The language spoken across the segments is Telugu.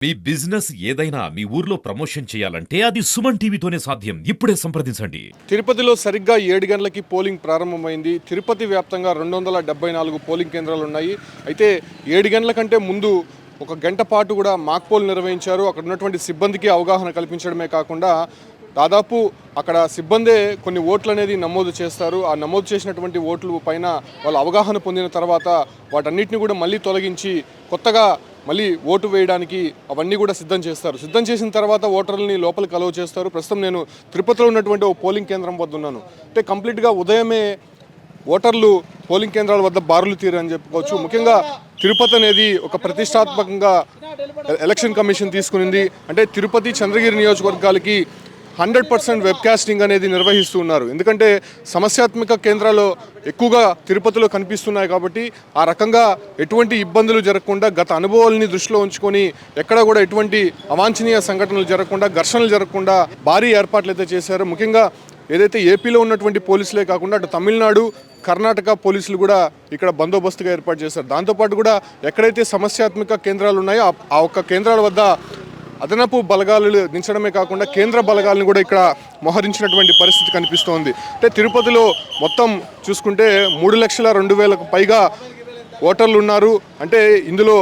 మీ బిజినెస్ ఏదైనా మీ ఊర్లో ప్రమోషన్ చేయాలంటే అది సుమన్ టీవీతోనే సాధ్యం. ఇప్పుడే సంప్రదించండి. తిరుపతిలో సరిగ్గా 7 గంటలకి పోలింగ్ ప్రారంభమైంది. తిరుపతి వ్యాప్తంగా 274 పోలింగ్ కేంద్రాలు ఉన్నాయి. అయితే 7 గంటల కంటే ముందు ఒక గంట పాటు కూడా మాక్ పోల్ నిర్వహించారు. అక్కడ ఉన్నటువంటి సిబ్బందికి అవగాహన కల్పించడమే కాకుండా దాదాపు అక్కడ సిబ్బందే కొన్ని ఓట్లు అనేది నమోదు చేస్తారు. ఆ నమోదు చేసినటువంటి ఓట్లు పైన వాళ్ళు అవగాహన పొందిన తర్వాత వాటన్నిటిని కూడా మళ్ళీ తొలగించి కొత్తగా మళ్ళీ ఓటు వేయడానికి అవన్నీ కూడా సిద్ధం చేస్తారు. సిద్ధం చేసిన తర్వాత ఓటర్లని లోపలికి అలౌ చేస్తారు. ప్రస్తుతం నేను తిరుపతిలో ఉన్నటువంటి ఓ పోలింగ్ కేంద్రం వద్ద ఉన్నాను. అంటే కంప్లీట్గా ఉదయమే ఓటర్లు పోలింగ్ కేంద్రాల వద్ద బారులు తీరని చెప్పుకోవచ్చు. ముఖ్యంగా తిరుపతి అనేది ఒక ప్రతిష్టాత్మకంగా ఎలక్షన్ కమిషన్ తీసుకునింది. అంటే తిరుపతి, చంద్రగిరి నియోజకవర్గాలకి 100% వెబ్కాస్టింగ్ అనేది నిర్వహిస్తూ ఉన్నారు. ఎందుకంటే సమస్యాత్మక కేంద్రాలు ఎక్కువగా తిరుపతిలో కనిపిస్తున్నాయి కాబట్టి ఆ రకంగా ఎటువంటి ఇబ్బందులు జరగకుండా గత అనుభవాలని దృష్టిలో ఉంచుకొని ఎక్కడ కూడా ఎటువంటి అవాంఛనీయ సంఘటనలు జరగకుండా, ఘర్షణలు జరగకుండా భారీ ఏర్పాట్లు అయితే చేశారు. ముఖ్యంగా ఏదైతే ఏపీలో ఉన్నటువంటి పోలీసులే కాకుండా అటు తమిళనాడు, కర్ణాటక పోలీసులు కూడా ఇక్కడ బందోబస్తుగా ఏర్పాటు చేశారు. దాంతోపాటు కూడా ఎక్కడైతే సమస్యాత్మక కేంద్రాలు ఉన్నాయో ఆ ఒక్క కేంద్రాల వద్ద అదనపు బలగాలు దించడమే కాకుండా కేంద్ర బలగాలను కూడా ఇక్కడ మోహరించినటువంటి పరిస్థితి కనిపిస్తోంది. అంటే తిరుపతిలో మొత్తం చూసుకుంటే 3,02,000కు పైగా ఓటర్లు ఉన్నారు. అంటే ఇందులో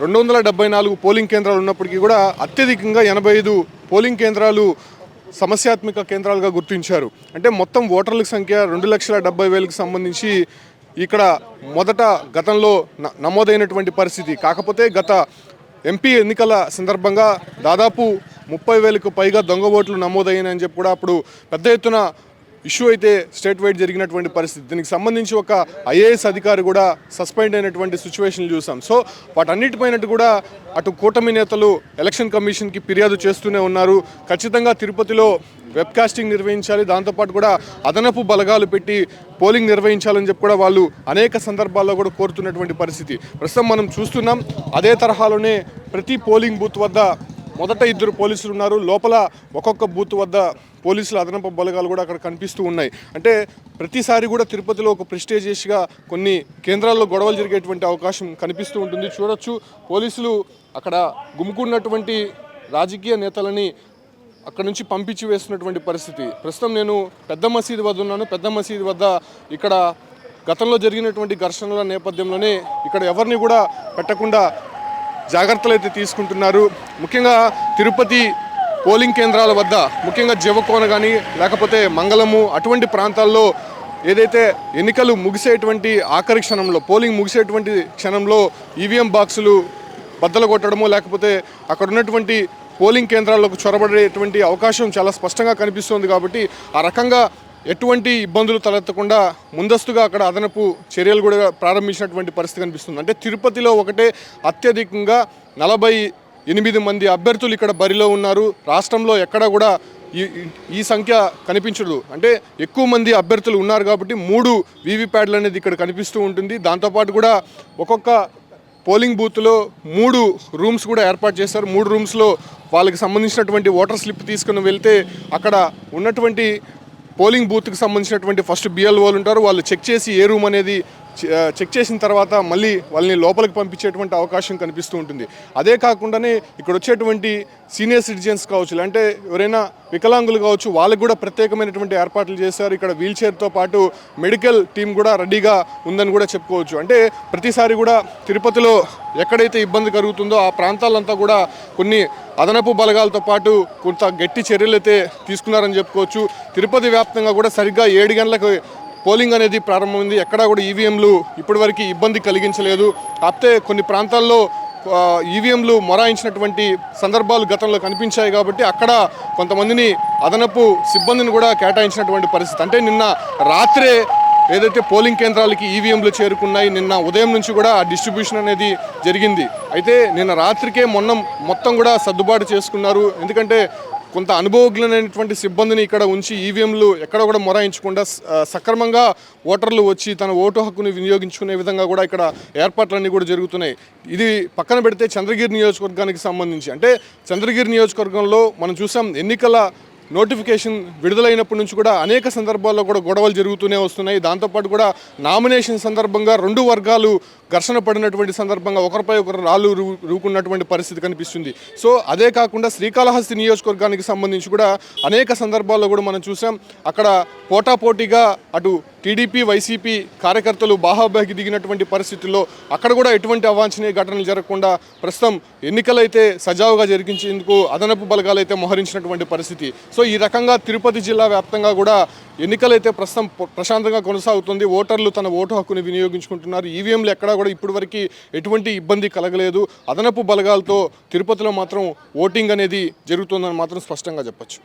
274 పోలింగ్ కేంద్రాలు ఉన్నప్పటికీ కూడా అత్యధికంగా 85 పోలింగ్ కేంద్రాలు సమస్యాత్మక కేంద్రాలుగా గుర్తించారు. అంటే మొత్తం ఓటర్ల సంఖ్య 2,70,000కు సంబంధించి ఇక్కడ మొదట గతంలో నమోదైనటువంటి పరిస్థితి. కాకపోతే గత ఎంపీ ఎన్నికల సందర్భంగా దాదాపు 30,000కు పైగా దొంగ ఓట్లు నమోదయ్యాయని చెప్పి కూడా అప్పుడు పెద్ద ఎత్తున ఇష్యూ అయితే స్టేట్ వైడ్ జరిగినటువంటి పరిస్థితి. దీనికి సంబంధించి ఒక ఐఏఎస్ అధికారి కూడా సస్పెండ్ అయినటువంటి సిచ్యువేషన్లు చూసాం. సో వాటన్నిటిపైన కూడా అటు కూటమి నేతలు ఎలక్షన్ కమిషన్కి ఫిర్యాదు చేస్తూనే ఉన్నారు. ఖచ్చితంగా తిరుపతిలో వెబ్కాస్టింగ్ నిర్వహించాలి, దాంతోపాటు కూడా అదనపు బలగాలు పెట్టి పోలింగ్ నిర్వహించాలని చెప్పి కూడా వాళ్ళు అనేక సందర్భాల్లో కూడా కోరుతున్నటువంటి పరిస్థితి ప్రస్తుతం మనం చూస్తున్నాం. అదే తరహాలోనే ప్రతి పోలింగ్ బూత్ వద్ద మొదట 2 పోలీసులు ఉన్నారు. లోపల ఒక్కొక్క బూత్ వద్ద పోలీసుల అదనపు బలగాలు కూడా అక్కడ కనిపిస్తూ ఉన్నాయి. అంటే ప్రతిసారి కూడా తిరుపతిలో ఒక ప్రెస్టేజియస్గా కొన్ని కేంద్రాల్లో గొడవలు జరిగేటువంటి అవకాశం కనిపిస్తూ ఉంటుంది. చూడొచ్చు, పోలీసులు అక్కడ గుమికూడినటువంటి రాజకీయ నేతలని అక్కడ నుంచి పంపించి వేస్తున్నటువంటి పరిస్థితి. ప్రస్తుతం నేను పెద్ద మసీదు వద్ద ఉన్నాను. పెద్ద మసీదు వద్ద ఇక్కడ గతంలో జరిగినటువంటి ఘర్షణల నేపథ్యంలోనే ఇక్కడ ఎవరిని కూడా పెట్టకుండా జాగ్రత్తలు అయితే తీసుకుంటున్నారు. ముఖ్యంగా తిరుపతి పోలింగ్ కేంద్రాల వద్ద ముఖ్యంగా జీవకోన కానీ లేకపోతే మంగళము అటువంటి ప్రాంతాల్లో ఏదైతే ఎన్నికలు ముగిసేటువంటి ఆఖరి క్షణంలో, పోలింగ్ ముగిసేటువంటి క్షణంలో ఈవీఎం బాక్సులు బద్దలు కొట్టడము లేకపోతే అక్కడ ఉన్నటువంటి పోలింగ్ కేంద్రాల్లోకి చొరబడేటువంటి అవకాశం చాలా స్పష్టంగా కనిపిస్తుంది. కాబట్టి ఆ రకంగా ఎటువంటి ఇబ్బందులు తలెత్తకుండా ముందస్తుగా అక్కడ అదనపు చర్యలు కూడా ప్రారంభించినటువంటి పరిస్థితి కనిపిస్తుంది. అంటే తిరుపతిలో ఒకటే అత్యధికంగా 48 మంది అభ్యర్థులు ఇక్కడ బరిలో ఉన్నారు. రాష్ట్రంలో ఎక్కడ కూడా ఈ సంఖ్య కనిపించదు. అంటే ఎక్కువ మంది అభ్యర్థులు ఉన్నారు కాబట్టి 3 వీవీప్యాడ్లు అనేది ఇక్కడ కనిపిస్తూ ఉంటుంది. దాంతోపాటు కూడా ఒక్కొక్క పోలింగ్ బూత్లో 3 రూమ్స్ కూడా ఏర్పాటు చేశారు. 3 రూమ్స్లో వాళ్ళకి సంబంధించినటువంటి ఓటర్ స్లిప్ తీసుకుని వెళ్తే అక్కడ ఉన్నటువంటి పోలింగ్ బూత్కి సంబంధించినటువంటి ఫస్ట్ బిఎల్ఓలు ఉంటారు. వాళ్ళు చెక్ చేసి ఏ రూమ్ అనేది చెక్ చేసిన తర్వాత మళ్ళీ వాళ్ళని లోపలికి పంపించేటువంటి అవకాశం కనిపిస్తూ ఉంటుంది. అదే కాకుండానే ఇక్కడ వచ్చేటువంటి సీనియర్ సిటిజన్స్ కావచ్చు, అంటే ఎవరైనా వికలాంగులు కావచ్చు, వాళ్ళకి కూడా ప్రత్యేకమైనటువంటి ఏర్పాట్లు చేశారు. ఇక్కడ వీల్ చైర్తో పాటు మెడికల్ టీం కూడా రెడీగా ఉందని కూడా చెప్పుకోవచ్చు. అంటే ప్రతిసారి కూడా తిరుపతిలో ఎక్కడైతే ఇబ్బంది కలుగుతుందో ఆ ప్రాంతాలంతా కూడా కొన్ని అదనపు బలగాలతో పాటు కొంత గట్టి చర్యలు అయితే తీసుకున్నారని చెప్పుకోవచ్చు. తిరుపతి వ్యాప్తంగా కూడా సరిగ్గా 7 గంటలకు పోలింగ్ అనేది ప్రారంభమైంది. ఎక్కడా కూడా ఈవీఎంలు ఇప్పటివరకు ఇబ్బంది కలిగించలేదు. కాకపోతే కొన్ని ప్రాంతాల్లో ఈవీఎంలు మొరాయించినటువంటి సందర్భాలు గతంలో కనిపించాయి కాబట్టి అక్కడ కొంతమందిని అదనపు సిబ్బందిని కూడా కేటాయించినటువంటి పరిస్థితి. అంటే నిన్న రాత్రే ఏదైతే పోలింగ్ కేంద్రాలకి ఈవీఎంలు చేరుకున్నాయి, నిన్న ఉదయం నుంచి కూడా ఆ డిస్ట్రిబ్యూషన్ అనేది జరిగింది. అయితే నిన్న రాత్రికే మొత్తం కూడా సర్దుబాటు చేసుకున్నారు. ఎందుకంటే కొంత అనుభవజ్ఞులైనటువంటి సిబ్బందిని ఇక్కడ ఉంచి ఈవీఎంలు ఎక్కడ కూడా మొరాయించకుండా సక్రమంగా ఓటర్లు వచ్చి తన ఓటు హక్కుని వినియోగించుకునే విధంగా కూడా ఇక్కడ ఏర్పాట్లన్నీ కూడా జరుగుతున్నాయి. ఇది పక్కన పెడితే చంద్రగిరి నియోజకవర్గానికి సంబంధించి, అంటే చంద్రగిరి నియోజకవర్గంలో మనం చూసాం ఎన్నికల నోటిఫికేషన్ విడుదలైనప్పటి నుంచి కూడా అనేక సందర్భాల్లో కూడా గొడవలు జరుగుతూనే వస్తున్నాయి. దాంతోపాటు కూడా నామినేషన్ సందర్భంగా రెండు వర్గాలు ఘర్షణ పడినటువంటి సందర్భంగా ఒకరిపై ఒకరు రాళ్ళు రూకున్నటువంటి పరిస్థితి కనిపిస్తుంది. సో అదే కాకుండా శ్రీకాళహస్తి నియోజకవర్గానికి సంబంధించి కూడా అనేక సందర్భాల్లో కూడా మనం చూసాం. అక్కడ పోటాపోటీగా అటు టీడీపీ వైసీపీ కార్యకర్తలు బాహాబాహి దిగినటువంటి పరిస్థితుల్లో అక్కడ కూడా ఎటువంటి అవాంఛనీయ ఘటనలు జరగకుండా ప్రస్తుతం ఎన్నికలైతే సజావుగా జరిగించేందుకు అదనపు బలగాలైతే మోహరించినటువంటి పరిస్థితి. సో ఈ రకంగా తిరుపతి జిల్లా వ్యాప్తంగా కూడా ఎన్నికలైతే ప్రస్తుతం ప్రశాంతంగా కొనసాగుతుంది. ఓటర్లు తన ఓటు హక్కుని వినియోగించుకుంటున్నారు. ఈవీఎంలు ఎక్కడా కూడా ఇప్పటివరకు ఎటువంటి ఇబ్బంది కలగలేదు. అదనపు బలగాలతో తిరుపతిలో మాత్రం ఓటింగ్ అనేది జరుగుతుందని మాత్రం స్పష్టంగా చెప్పొచ్చు.